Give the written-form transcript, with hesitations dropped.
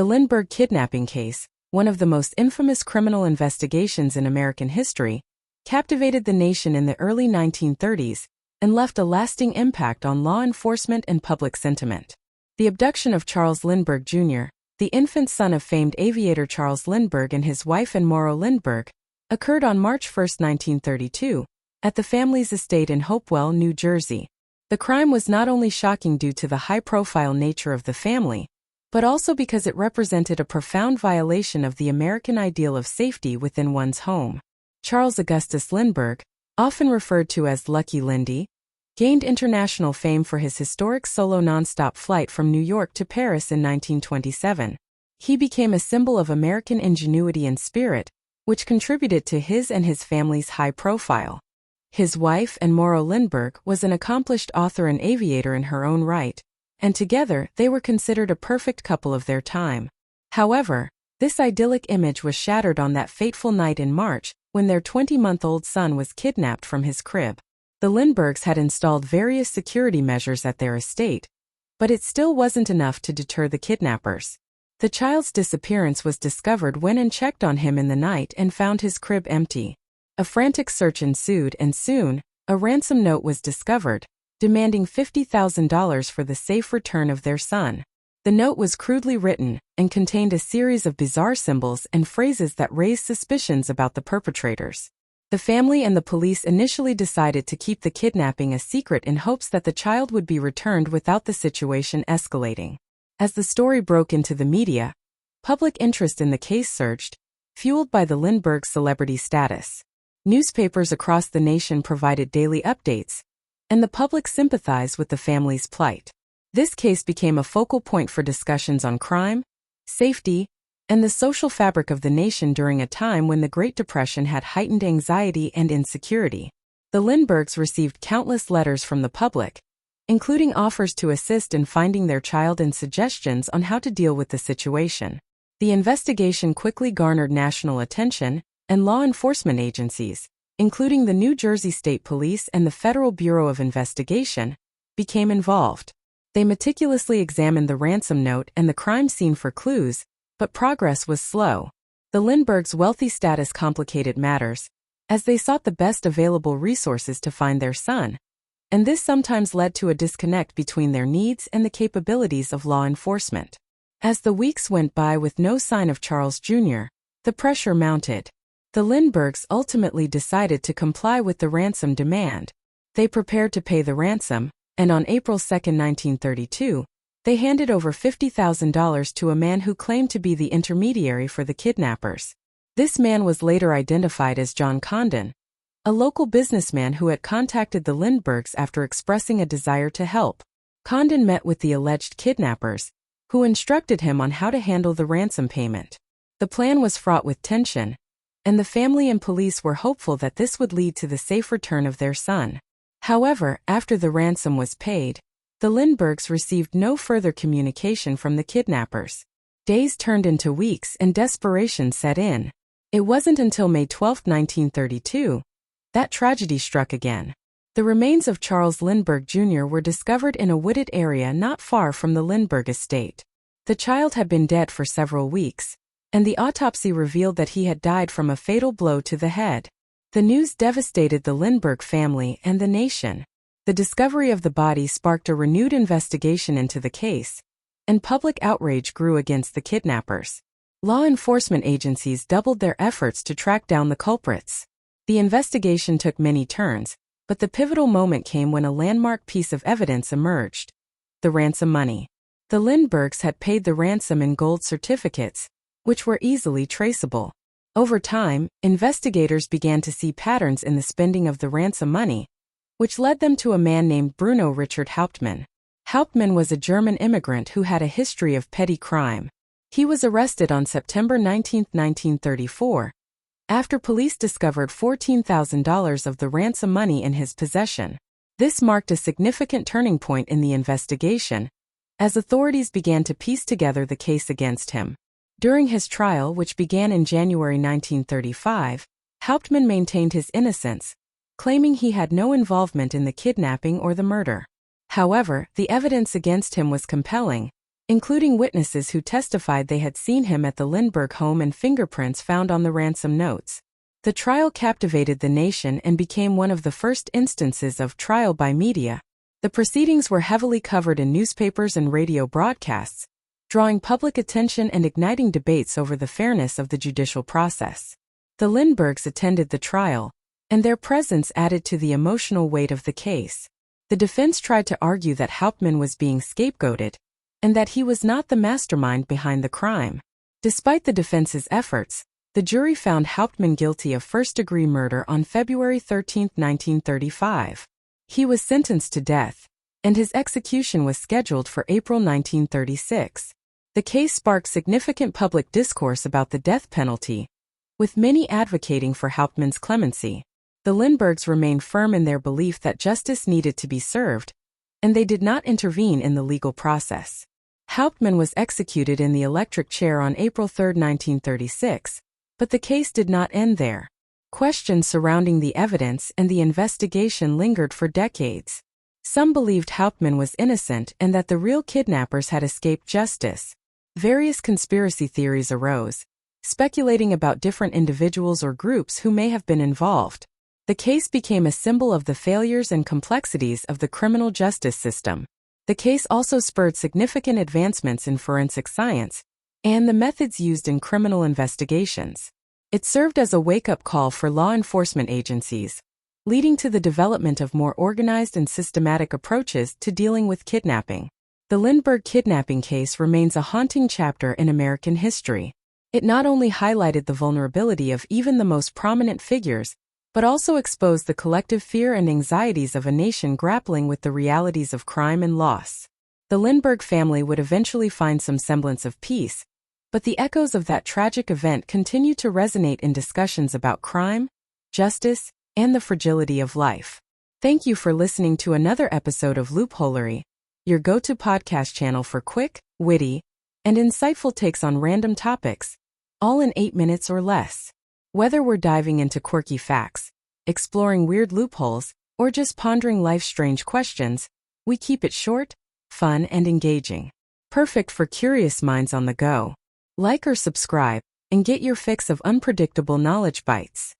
The Lindbergh kidnapping case, one of the most infamous criminal investigations in American history, captivated the nation in the early 1930s and left a lasting impact on law enforcement and public sentiment. The abduction of Charles Lindbergh Jr., the infant son of famed aviator Charles Lindbergh and his wife Anne Morrow Lindbergh, occurred on March 1, 1932, at the family's estate in Hopewell, New Jersey. The crime was not only shocking due to the high-profile nature of the family, but also because it represented a profound violation of the American ideal of safety within one's home. Charles Augustus Lindbergh, often referred to as Lucky Lindy, gained international fame for his historic solo nonstop flight from New York to Paris in 1927. He became a symbol of American ingenuity and spirit, which contributed to his and his family's high profile. His wife, Anne Morrow Lindbergh, was an accomplished author and aviator in her own right, and together they were considered a perfect couple of their time. However, this idyllic image was shattered on that fateful night in March, when their 20-month-old son was kidnapped from his crib. The Lindberghs had installed various security measures at their estate, but it still wasn't enough to deter the kidnappers. The child's disappearance was discovered when Anne checked on him in the night and found his crib empty. A frantic search ensued and soon, a ransom note was discovered, demanding $50,000 for the safe return of their son. The note was crudely written and contained a series of bizarre symbols and phrases that raised suspicions about the perpetrators. The family and the police initially decided to keep the kidnapping a secret in hopes that the child would be returned without the situation escalating. As the story broke into the media, public interest in the case surged, fueled by the Lindbergh celebrity status. Newspapers across the nation provided daily updates, and the public sympathized with the family's plight. This case became a focal point for discussions on crime, safety, and the social fabric of the nation during a time when the Great Depression had heightened anxiety and insecurity. The Lindberghs received countless letters from the public, including offers to assist in finding their child and suggestions on how to deal with the situation. The investigation quickly garnered national attention, and law enforcement agencies, including the New Jersey State Police and the Federal Bureau of Investigation, became involved. They meticulously examined the ransom note and the crime scene for clues, but progress was slow. The Lindberghs' wealthy status complicated matters, as they sought the best available resources to find their son, and this sometimes led to a disconnect between their needs and the capabilities of law enforcement. As the weeks went by with no sign of Charles Jr., the pressure mounted. The Lindberghs ultimately decided to comply with the ransom demand. They prepared to pay the ransom, and on April 2, 1932, they handed over $50,000 to a man who claimed to be the intermediary for the kidnappers. This man was later identified as John Condon, a local businessman who had contacted the Lindberghs after expressing a desire to help. Condon met with the alleged kidnappers, who instructed him on how to handle the ransom payment. The plan was fraught with tension, and the family and police were hopeful that this would lead to the safe return of their son. However, after the ransom was paid, the Lindberghs received no further communication from the kidnappers. Days turned into weeks and desperation set in. It wasn't until May 12, 1932, that tragedy struck again. The remains of Charles Lindbergh Jr. were discovered in a wooded area not far from the Lindbergh estate. The child had been dead for several weeks, and the autopsy revealed that he had died from a fatal blow to the head. The news devastated the Lindbergh family and the nation. The discovery of the body sparked a renewed investigation into the case, and public outrage grew against the kidnappers. Law enforcement agencies doubled their efforts to track down the culprits. The investigation took many turns, but the pivotal moment came when a landmark piece of evidence emerged: the ransom money. The Lindberghs had paid the ransom in gold certificates, which were easily traceable. Over time, investigators began to see patterns in the spending of the ransom money, which led them to a man named Bruno Richard Hauptmann. Hauptmann was a German immigrant who had a history of petty crime. He was arrested on September 19, 1934, after police discovered $14,000 of the ransom money in his possession. This marked a significant turning point in the investigation, as authorities began to piece together the case against him. During his trial, which began in January 1935, Hauptmann maintained his innocence, claiming he had no involvement in the kidnapping or the murder. However, the evidence against him was compelling. including witnesses who testified they had seen him at the Lindbergh home and fingerprints found on the ransom notes. The trial captivated the nation and became one of the first instances of trial by media. The proceedings were heavily covered in newspapers and radio broadcasts, drawing public attention and igniting debates over the fairness of the judicial process. The Lindberghs attended the trial, and their presence added to the emotional weight of the case. The defense tried to argue that Hauptmann was being scapegoated, and that he was not the mastermind behind the crime. Despite the defense's efforts, the jury found Hauptmann guilty of first-degree murder on February 13, 1935. He was sentenced to death, and his execution was scheduled for April 1936. The case sparked significant public discourse about the death penalty, with many advocating for Hauptmann's clemency. The Lindberghs remained firm in their belief that justice needed to be served, and they did not intervene in the legal process. Hauptmann was executed in the electric chair on April 3, 1936, but the case did not end there. Questions surrounding the evidence and the investigation lingered for decades. Some believed Hauptmann was innocent and that the real kidnappers had escaped justice. Various conspiracy theories arose, speculating about different individuals or groups who may have been involved. The case became a symbol of the failures and complexities of the criminal justice system. The case also spurred significant advancements in forensic science and the methods used in criminal investigations. It served as a wake-up call for law enforcement agencies, leading to the development of more organized and systematic approaches to dealing with kidnapping. The Lindbergh kidnapping case remains a haunting chapter in American history. It not only highlighted the vulnerability of even the most prominent figures, but also exposed the collective fear and anxieties of a nation grappling with the realities of crime and loss. The Lindbergh family would eventually find some semblance of peace, but the echoes of that tragic event continue to resonate in discussions about crime, justice, and the fragility of life. Thank you for listening to another episode of Loopholery, your go-to podcast channel for quick, witty, and insightful takes on random topics, all in 8 minutes or less. Whether we're diving into quirky facts, exploring weird loopholes, or just pondering life's strange questions, we keep it short, fun, and engaging. Perfect for curious minds on the go. Like or subscribe, and get your fix of unpredictable knowledge bites.